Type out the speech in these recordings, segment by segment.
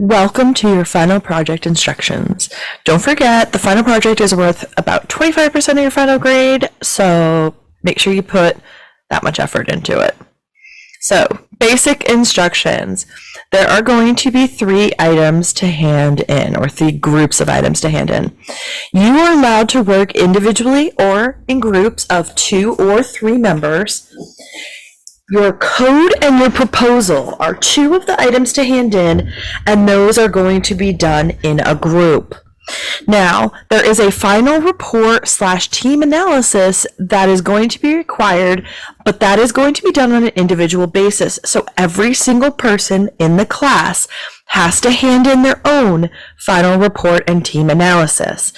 Welcome to your final project instructions. Don't forget, the final project is worth about 25% of your final grade, so make sure you put that much effort into it. So, basic instructions. There are going to be 3 items to hand in, or 3 groups of items to hand in. You are allowed to work individually or in groups of 2 or 3 members. Your code and your proposal are 2 of the items to hand in, and those are going to be done in a group. Now, there is a final report / team analysis that is going to be required, but that is going to be done on an individual basis. So every single person in the class has to hand in their own final report and team analysis.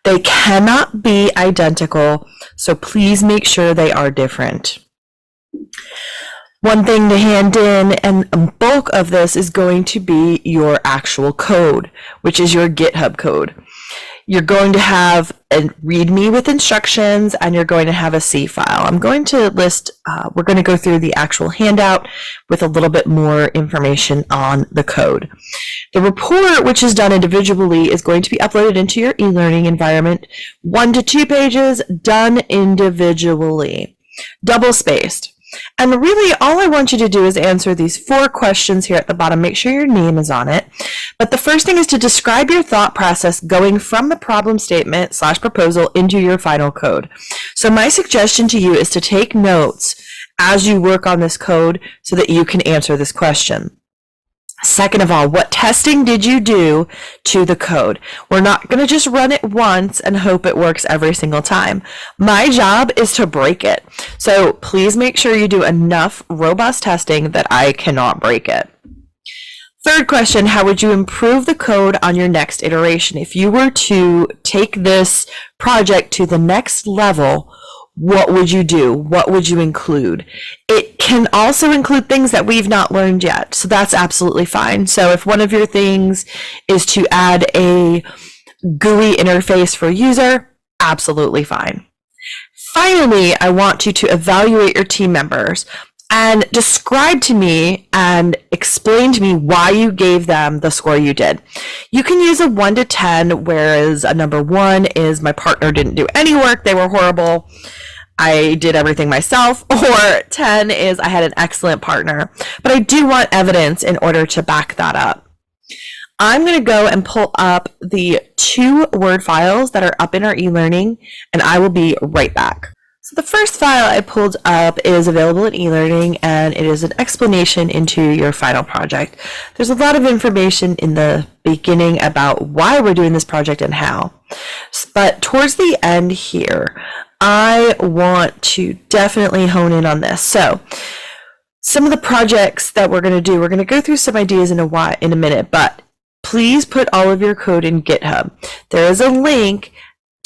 They cannot be identical, so please make sure they are different. One thing to hand in, and a bulk of this is going to be your actual code, which is your GitHub code. You're going to have a README with instructions, and you're going to have a C file. I'm going to list, we're going to go through the actual handout with a little bit more information on the code. The report, which is done individually, is going to be uploaded into your e-learning environment, 1 to 2 pages, done individually, double-spaced. And really, all I want you to do is answer these 4 questions here at the bottom. Make sure your name is on it. But the first thing is to describe your thought process going from the problem statement / proposal into your final code. So my suggestion to you is to take notes as you work on this code so that you can answer this question. Second of all, what testing did you do to the code? We're not going to just run it once and hope it works every single time. My job is to break it. So please make sure you do enough robust testing that I cannot break it. Third question, how would you improve the code on your next iteration? If you were to take this project to the next level, what would you do? What would you include? It can also include things that we've not learned yet, so that's absolutely fine. So if one of your things is to add a GUI interface for user, absolutely fine. Finally, I want you to evaluate your team members and describe to me and explain to me why you gave them the score you did. You can use a 1 to 10, whereas a number 1 is my partner didn't do any work, they were horrible, I did everything myself, or 10 is I had an excellent partner. But I do want evidence in order to back that up. I'm going to go and pull up the 2 Word files that are up in our e-learning, and I will be right back. So the first file I pulled up is available in e-learning, and it is an explanation into your final project. There's a lot of information in the beginning about why we're doing this project and how. But towards the end here, I want to definitely hone in on this. So some of the projects that we're going to do, we're going to go through some ideas in a minute, but please put all of your code in GitHub. There is a link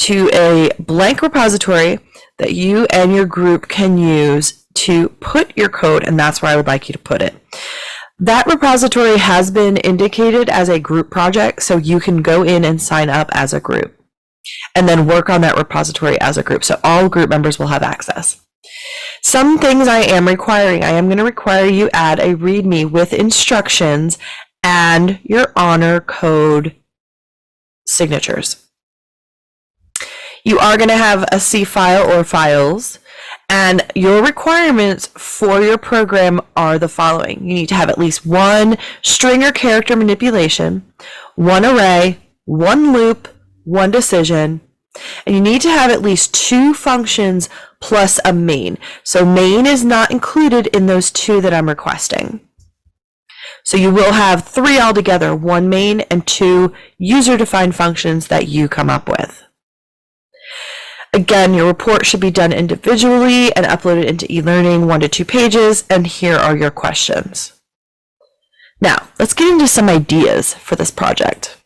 to a blank repository that you and your group can use to put your code, and that's where I would like you to put it. That repository has been indicated as a group project, so you can go in and sign up as a group and then work on that repository as a group, so all group members will have access. Some things I am requiring. I am going to require you add a README with instructions and your honor code signatures. You are going to have a C file or files, and your requirements for your program are the following. You need to have at least 1 string or character manipulation, 1 array, 1 loop, 1 decision, and you need to have at least 2 functions plus a main. So main is not included in those 2 that I'm requesting. So you will have 3 altogether, 1 main and 2 user-defined functions that you come up with. Again, your report should be done individually and uploaded into e-learning, 1 to 2 pages, and here are your questions. Now, let's get into some ideas for this project.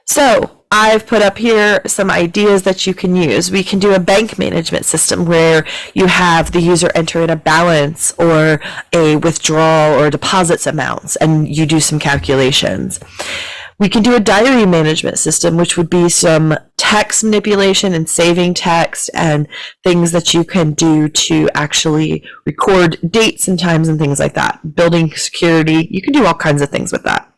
So I've put up here some ideas that you can use. We can do a bank management system where you have the user enter in a balance or a withdrawal or deposits amounts, and you do some calculations. We can do a diary management system, which would be some text manipulation and saving text and things that you can do to actually record dates and times and things like that. Building security, you can do all kinds of things with that.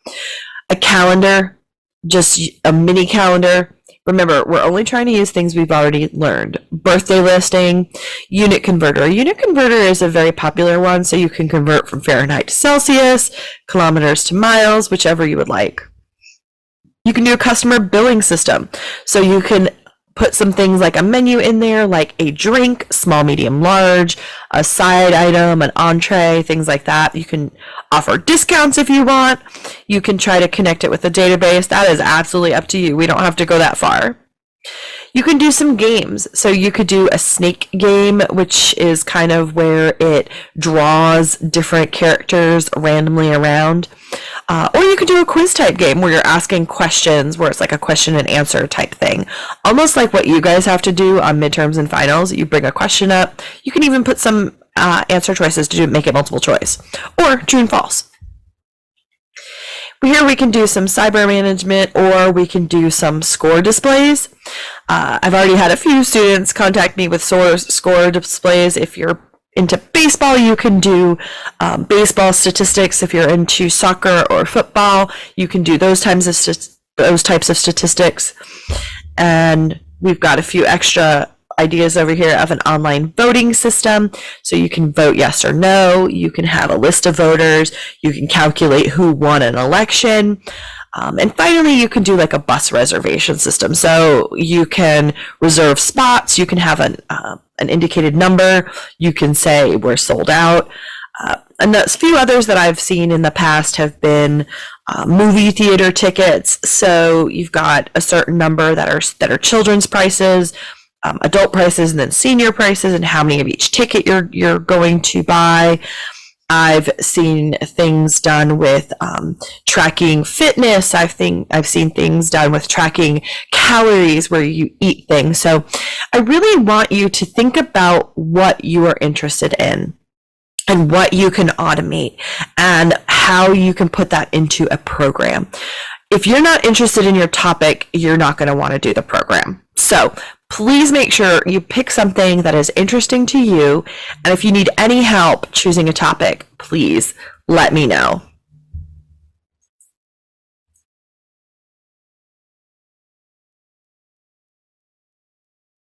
A calendar, just a mini calendar. Remember, we're only trying to use things we've already learned. Birthday listing, unit converter. A unit converter is a very popular one, so you can convert from Fahrenheit to Celsius, kilometers to miles, whichever you would like. You can do a customer billing system. So you can put some things like a menu in there, like a drink, small, medium, large, a side item, an entree, things like that. You can offer discounts if you want. You can try to connect it with a database. That is absolutely up to you. We don't have to go that far. You can do some games. So you could do a snake game, which is kind of where it draws different characters randomly around. Or you could do a quiz type game where you're asking questions, where it's like a question and answer type thing. Almost like what you guys have to do on midterms and finals. You bring a question up. You can even put some answer choices to make it multiple choice. Or true and false. Here we can do some cyber management, or we can do some score displays. I've already had a few students contact me with score displays. If you're into baseball, you can do baseball statistics. If you're into soccer or football, you can do those types of statistics. And we've got a few extra ideas over here of an online voting system. So you can vote yes or no. You can have a list of voters. You can calculate who won an election. And finally, you can do like a bus reservation system. So you can reserve spots. You can have an indicated number. You can say we're sold out. And a few others that I've seen in the past have been movie theater tickets. So you've got a certain number that are children's prices, adult prices, and then senior prices, and how many of each ticket you're going to buy. I've seen things done with tracking fitness. I've seen things done with tracking calories where you eat things. So I really want you to think about what you are interested in and what you can automate and how you can put that into a program. If you're not interested in your topic, you're not going to want to do the program. So please make sure you pick something that is interesting to you. And if you need any help choosing a topic, please let me know.